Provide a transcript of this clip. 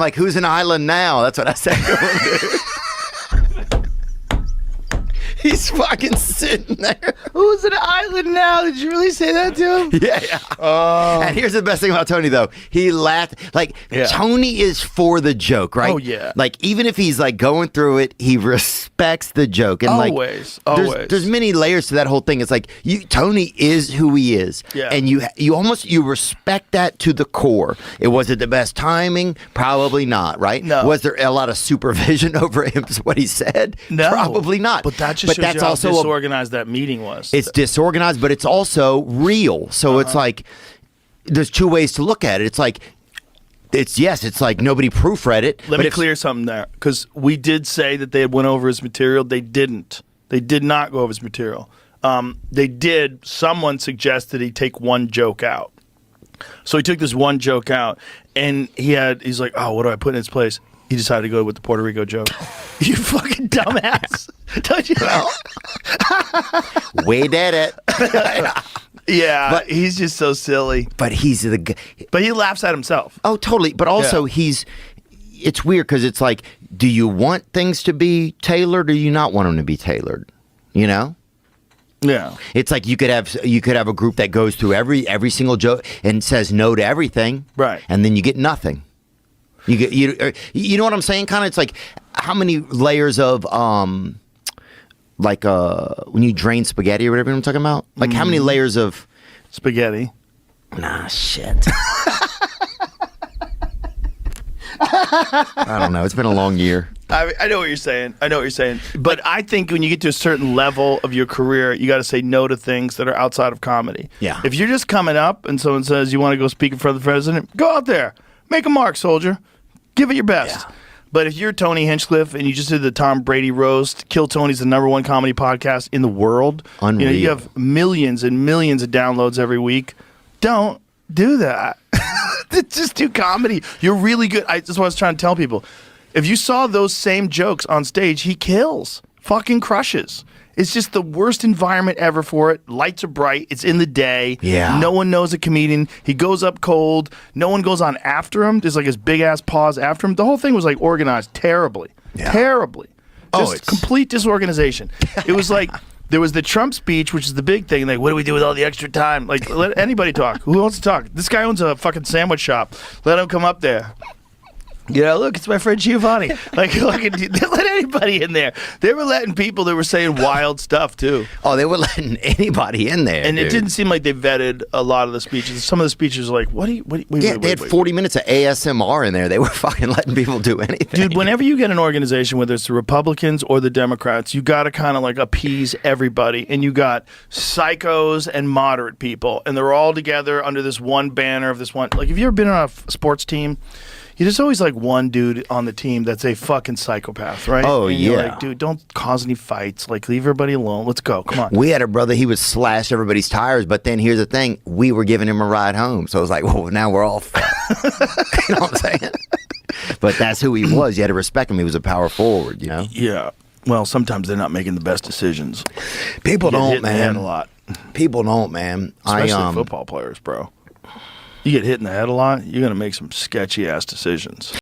Like, who's an island now? That's what I said to him. He's fucking sitting there. Who's an island now? Did you really say that to him? Yeah. And here's the best thing about Tony, though. He laughed. Like, Tony is for the joke, right? Oh, yeah. Like, even if he's, like, going through it, he respects the joke. And Always. There's many layers to that whole thing. It's like, Tony is who he is. Yeah. And you respect that to the core. Was it the best timing? Probably not, right? No. Was there a lot of supervision over him, what he said? No. Probably not. But that just shows you how disorganized that meeting was. It's disorganized, but it's also real. So it's like, there's two ways to look at it. It's like, it's like nobody proofread it. Let me clear something there, because we did say that they had went over his material. They didn't. They did not go over his material. Someone suggested he take one joke out. So he took this one joke out, and he's like, oh, what do I put in its place? He decided to go with the Puerto Rico joke. You fucking dumbass. Don't you know? We did it. Yeah, but he's just so silly. But he's the guy. But he laughs at himself. Oh, totally. But also it's weird because it's like, do you want things to be tailored or do you not want them to be tailored? You know? Yeah. It's like you could have a group that goes through every single joke and says no to everything. Right. And then you get nothing. You know what I'm saying? Kind of, it's like how many layers of when you drain spaghetti or whatever I'm talking about. Like how many layers of spaghetti? Nah, shit. I don't know. It's been a long year. I know what you're saying. But I think when you get to a certain level of your career, you got to say no to things that are outside of comedy. Yeah. If you're just coming up and someone says you want to go speak in front of the president, go out there, make a mark, soldier. Give it your best. Yeah. But if you're Tony Hinchcliffe and you just did the Tom Brady roast, Kill Tony's the #1 comedy podcast in the world. Unreal. You have millions and millions of downloads every week. Don't do that. Just do comedy. You're really good. That's what I was trying to tell people. If you saw those same jokes on stage, he kills. Fucking crushes. It's just the worst environment ever for it. Lights are bright. It's in the day. Yeah. No one knows a comedian. He goes up cold. No one goes on after him. There's like his big ass paws after him. The whole thing was like organized terribly. Yeah. Terribly. Just complete disorganization. It was like there was the Trump speech, which is the big thing. Like, what do we do with all the extra time? Like, let anybody talk. Who wants to talk? This guy owns a fucking sandwich shop. Let him come up there. Yeah, look, it's my friend Giovanni. Like, let anybody in there. They were letting people that were saying wild stuff, too. Oh, they were letting anybody in there. And dude. It didn't seem like they vetted a lot of the speeches. Some of the speeches were like, wait, they had 40 minutes of ASMR in there. They were fucking letting people do anything. Dude, whenever you get an organization, whether it's the Republicans or the Democrats, you got to kind of like appease everybody. And you got psychos and moderate people. And they're all together under this one banner of this one. Like, have you ever been on a sports team? There's always like one dude on the team that's a fucking psychopath, right? Oh, and yeah. You're like, dude, don't cause any fights. Like, leave everybody alone. Let's go. Come on. We had a brother, he would slash everybody's tires, but then here's the thing, we were giving him a ride home. So it was like, well, now we're all fucked. You know what I'm saying? But that's who he was. You had to respect him. He was a power forward, you know? Yeah. Well, sometimes they're not making the best decisions. People don't, man. A lot. People don't, man. Especially football players, bro. You get hit in the head a lot, you're going to make some sketchy-ass decisions.